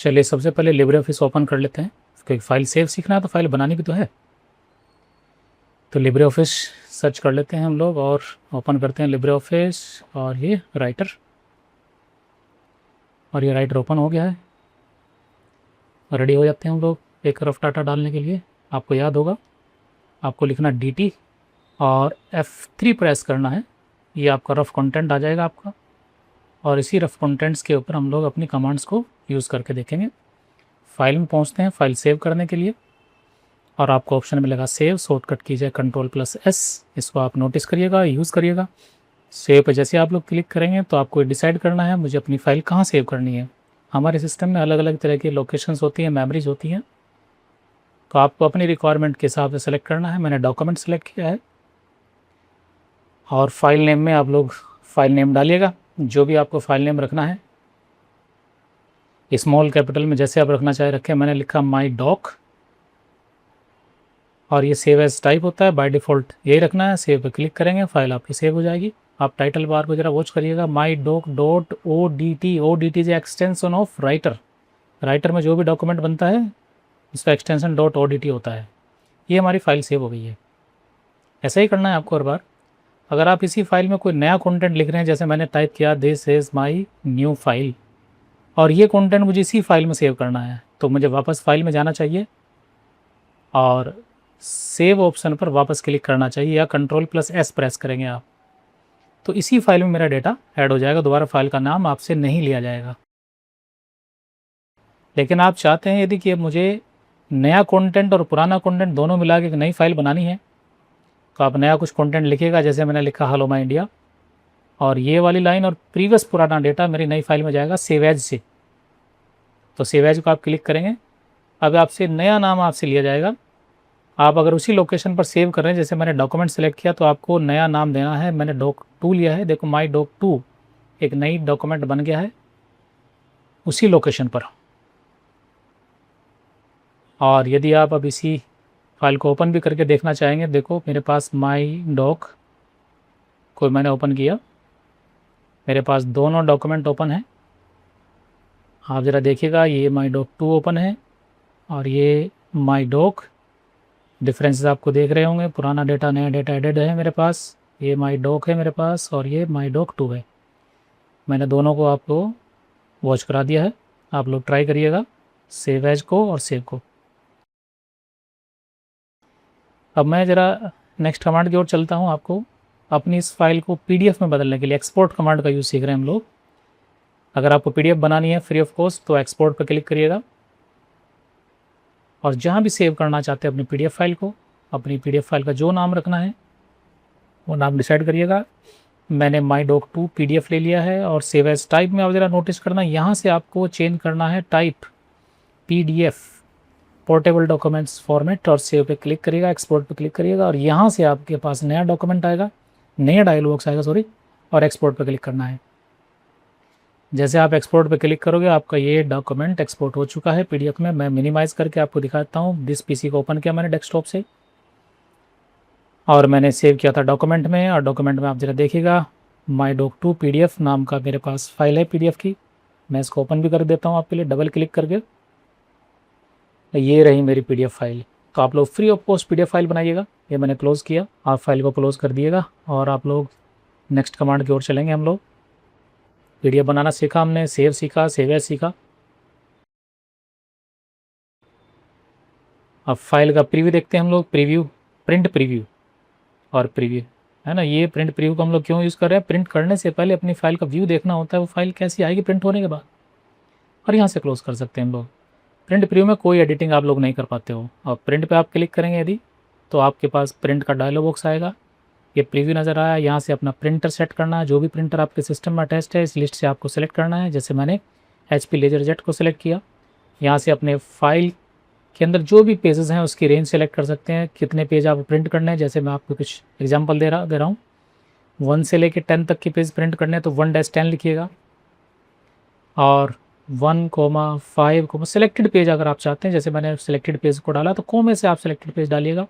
चलिए सबसे पहले लिब्रे ऑफिस ओपन कर लेते हैं, क्योंकि फाइल सेव सीखना है तो फाइल बनानी भी तो है। तो लिब्रे ऑफिस सर्च कर लेते हैं हम लोग और ओपन करते हैं लिब्रे ऑफिस, और ये राइटर ओपन हो गया है। रेडी हो जाते हैं हम लोग एक रफ डाटा डालने के लिए। आपको याद होगा आपको लिखना DT और F3 प्रेस करना है, ये आपका रफ कंटेंट आ जाएगा आपका। और इसी रफ कंटेंट्स के ऊपर हम लोग अपनी कमांड्स को यूज़ करके देखेंगे। फाइल में पहुंचते हैं फाइल सेव करने के लिए, और आपको ऑप्शन मिलेगा सेव, शॉर्टकट कीजिए Ctrl+S। इसको आप नोटिस करिएगा, यूज़ करिएगा। सेव पे जैसे आप लोग क्लिक करेंगे तो आपको डिसाइड करना है मुझे अपनी फ़ाइल कहाँ सेव करनी है। हमारे सिस्टम में अलग अलग तरह की लोकेशंस होती हैं, मेमोरीज होती हैं, तो आपको अपनी रिक्वायरमेंट के हिसाब से सेलेक्ट करना है। मैंने डॉक्यूमेंट सेलेक्ट किया है, और फाइल नेम में आप लोग फाइल नेम डालिएगा, जो भी आपको फाइल नेम रखना है। स्मॉल कैपिटल में जैसे आप रखना चाहे रखें। मैंने लिखा माई डॉक, और ये सेव एज टाइप होता है, बाय डिफ़ॉल्ट यही रखना है। सेव पे क्लिक करेंगे, फाइल आपकी सेव हो जाएगी। आप टाइटल बार को ज़रा वॉच करिएगा, my doc dot ODT। ODT is extension of writer. Writer में जो भी डॉक्यूमेंट बनता है इसका एक्सटेंशन .ODT होता है। ये हमारी फ़ाइल सेव हो गई है। ऐसा ही करना है आपको हर बार। अगर आप इसी फाइल में कोई नया कंटेंट लिख रहे हैं, जैसे मैंने टाइप किया this is my new file, और ये कंटेंट मुझे इसी फाइल में सेव करना है, तो मुझे वापस फाइल में जाना चाहिए और सेव ऑप्शन पर वापस क्लिक करना चाहिए, या Ctrl+S प्रेस करेंगे आप, तो इसी फाइल में मेरा डेटा ऐड हो जाएगा। दोबारा फाइल का नाम आपसे नहीं लिया जाएगा। लेकिन आप चाहते हैं यदि कि मुझे नया कंटेंट और पुराना कंटेंट दोनों मिला के एक नई फाइल बनानी है, तो आप नया कुछ कंटेंट लिखिएगा। जैसे मैंने लिखा हेलो माय इंडिया, और ये वाली लाइन और प्रीवियस पुराना डेटा मेरी नई फाइल में जाएगा सेव एज से। तो सेव एज को आप क्लिक करेंगे, अब आपसे नया नाम आपसे लिया जाएगा। आप अगर उसी लोकेशन पर सेव कर रहे हैं, जैसे मैंने डॉक्यूमेंट सेलेक्ट किया, तो आपको नया नाम देना है। मैंने doc2 लिया है, देखो माई doc2 एक नई डॉक्यूमेंट बन गया है उसी लोकेशन पर। और यदि आप अब इसी फाइल को ओपन भी करके देखना चाहेंगे, देखो मेरे पास माई डॉक को मैंने ओपन किया, मेरे पास दोनों डॉक्यूमेंट ओपन हैं। आप ज़रा देखिएगा, ये माई doc2 ओपन है और ये माई डॉक। डिफरेंसेस आपको देख रहे होंगे, पुराना डेटा नया डेटा एडेड है मेरे पास। ये माई डॉक है मेरे पास, और ये माई doc2 है। मैंने दोनों को आपको वॉच करा दिया है। आप लोग ट्राई करिएगा सेव एज को और सेव को। अब मैं ज़रा नेक्स्ट कमांड की ओर चलता हूँ। आपको अपनी इस फाइल को PDF में बदलने के लिए एक्सपोर्ट कमांड का यूज़ सीख रहे हैं हम लोग। अगर आपको PDF बनानी है फ्री ऑफ कॉस्ट, तो एक्सपोर्ट पर क्लिक करिएगा, और जहाँ भी सेव करना चाहते हैं अपनी PDF फाइल को, अपनी PDF फाइल का जो नाम रखना है वो नाम डिसाइड करिएगा। मैंने माई doc2 PDF ले लिया है, और सेव एज टाइप में आप ज़रा नोटिस करना, यहाँ से आपको चेंज करना है type PDF portable documents format, और सेव पे क्लिक करिएगा, एक्सपोर्ट पे क्लिक करिएगा, और यहाँ से आपके पास नया डॉक्यूमेंट आएगा, नया डायलॉग बॉक्स आएगा सॉरी, और एक्सपोर्ट पे क्लिक करना है। जैसे आप एक्सपोर्ट पे क्लिक करोगे, आपका ये डॉक्यूमेंट एक्सपोर्ट हो चुका है PDF में। मैं मिनिमाइज़ करके आपको दिखाता हूँ। दिस PC को ओपन किया मैंने डेस्कटॉप से, और मैंने सेव किया था डॉक्यूमेंट में, और डॉक्यूमेंट में आप ज़रा देखिएगा माई doc2 PDF नाम का मेरे पास फाइल है PDF की। मैं इसको ओपन भी कर देता हूँ आपके लिए डबल क्लिक करके। ये रही मेरी PDF फाइल। तो आप लोग free of cost PDF file बनाइएगा। ये मैंने क्लोज़ किया, आप फाइल को क्लोज़ कर दिएगा, और आप लोग नेक्स्ट कमांड की ओर चलेंगे। हम लोग PDF बनाना सीखा हमने, सेव सीखा, सेव एज सीखा। अब फाइल का प्रीव्यू देखते हैं हम लोग। प्रीव्यू, प्रिंट प्रीव्यू और प्रीव्यू है ना। ये प्रिंट प्रीव्यू को हम लोग क्यों यूज़ कर रहे हैं? प्रिंट करने से पहले अपनी फ़ाइल का व्यू देखना होता है, वो फाइल कैसी आएगी प्रिंट होने के बाद, और यहाँ से क्लोज़ कर सकते हैं हम लोग। प्रिंट प्रीव्यू में कोई एडिटिंग आप लोग नहीं कर पाते हो। और प्रिंट पे आप क्लिक करेंगे यदि, तो आपके पास प्रिंट का डायलॉग बॉक्स आएगा। ये प्रीव्यू नज़र आया, यहाँ से अपना प्रिंटर सेट करना है। जो भी प्रिंटर आपके सिस्टम में अटैच्ड है, इस लिस्ट से आपको सेलेक्ट करना है। जैसे मैंने HP LaserJet को सेलेक्ट किया। यहाँ से अपने फाइल के अंदर जो भी पेजेस हैं उसकी रेंज सेलेक्ट कर सकते हैं, कितने पेज आप प्रिंट करने हैं। जैसे मैं आपको कुछ एग्जांपल दे रहा हूँ। 1 से लेके 10 तक के पेज प्रिंट करने हैं, तो 1-10 लिखिएगा, और 1,5 सेलेक्टेड पेज अगर आप चाहते हैं, जैसे मैंने सेलेक्टेड पेज को डाला, तो कोमे से आप सेलेक्टेड पेज डालिएगा।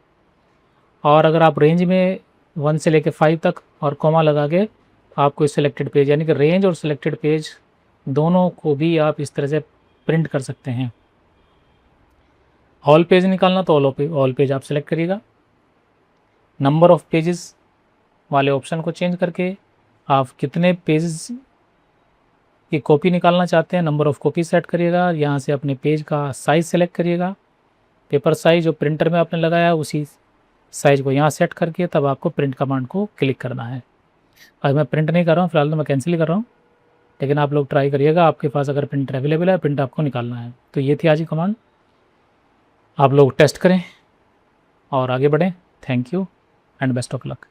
और अगर आप रेंज में 1 से लेके 5 तक और कॉमा लगा के आपको सेलेक्टेड पेज, यानी कि रेंज और सेलेक्टेड पेज दोनों को भी आप इस तरह से प्रिंट कर सकते हैं। ऑल पेज निकालना तो ऑल पेज आप सेलेक्ट करिएगा। नंबर ऑफ़ पेजेस वाले ऑप्शन को चेंज करके आप कितने पेजेस की कॉपी निकालना चाहते हैं, नंबर ऑफ़ कॉपी सेट करिएगा। यहाँ से अपने पेज का साइज़ सेलेक्ट करिएगा, पेपर साइज़ जो प्रिंटर में आपने लगाया है उसी साइज़ को यहाँ सेट करके तब आपको प्रिंट कमांड को क्लिक करना है। आज मैं प्रिंट नहीं कर रहा हूँ, फिलहाल तो मैं कैंसिल ही कर रहा हूँ, लेकिन आप लोग ट्राई करिएगा, आपके पास अगर प्रिंटर अवेलेबल है, प्रिंट आपको निकालना है। तो ये थी आज की कमांड, आप लोग टेस्ट करें और आगे बढ़ें। Thank you and best of luck.